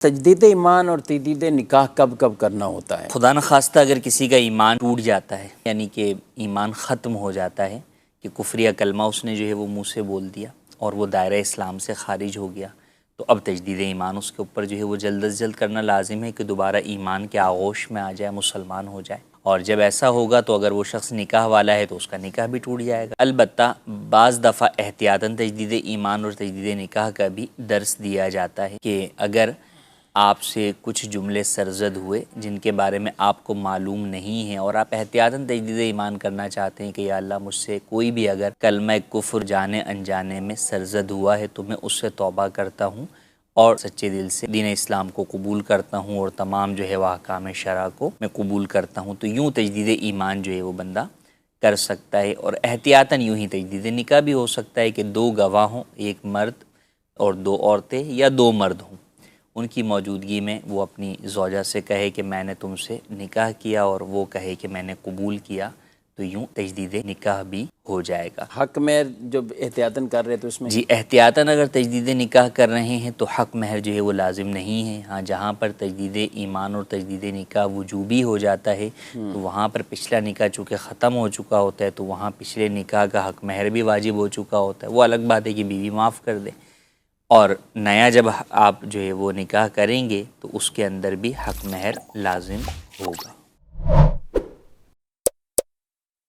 تجدید ایمان اور تجدید نکاح کب کب کرنا ہوتا ہے؟ خدا نخواستہ اگر کسی کا ایمان ٹوٹ جاتا ہے، یعنی کہ ایمان ختم ہو جاتا ہے کہ کفر یا کلمہ اس نے جو ہے وہ منہ سے بول دیا اور وہ دائرہ اسلام سے خارج ہو گیا، تو اب تجدید ایمان اس کے اوپر جو ہے وہ جلد از جلد کرنا لازم ہے کہ دوبارہ ایمان کے آغوش میں آ جائے، مسلمان ہو جائے۔ اور جب ایسا ہوگا تو اگر وہ شخص نکاح والا ہے تو اس کا نکاح بھی ٹوٹ جائے گا۔ البتہ بعض دفعہ احتیاطاً تجدید ایمان اور تجدید نکاح کا بھی درس دیا جاتا ہے کہ اگر آپ سے کچھ جملے سرزد ہوئے جن کے بارے میں آپ کو معلوم نہیں ہے اور آپ احتیاطاً تجدید ایمان کرنا چاہتے ہیں کہ یا اللہ مجھ سے کوئی بھی اگر کلمہ کفر جانے انجانے میں سرزد ہوا ہے تو میں اس سے توبہ کرتا ہوں اور سچے دل سے دین اسلام کو قبول کرتا ہوں اور تمام جو ہے وہ احکام شرع کو میں قبول کرتا ہوں، تو یوں تجدید ایمان جو ہے وہ بندہ کر سکتا ہے۔ اور احتیاطاً یوں ہی تجدید نکاح بھی ہو سکتا ہے کہ دو گواہ ہوں، ایک مرد اور دو عورتیں یا دو مرد ہوں، ان کی موجودگی میں وہ اپنی زوجہ سے کہے کہ میں نے تم سے نکاح کیا اور وہ کہے کہ میں نے قبول کیا، تو یوں تجدید نکاح بھی ہو جائے گا۔ حق مہر جب احتیاطاً کر رہے تو اس میں جی احتیاطاً اگر تجدید نکاح کر رہے ہیں تو حق مہر جو ہے وہ لازم نہیں ہے۔ ہاں جہاں پر تجدید ایمان اور تجدید نکاح وجوبی ہو جاتا ہے تو وہاں پر پچھلا نکاح چونکہ ختم ہو چکا ہوتا ہے تو وہاں پچھلے نکاح کا حق مہر بھی واجب ہو چکا ہوتا ہے، وہ الگ بات ہے کہ بیوی معاف کر دے، اور نیا جب آپ جو ہے وہ نکاح کریں گے تو اس کے اندر بھی حق مہر لازم ہوگا۔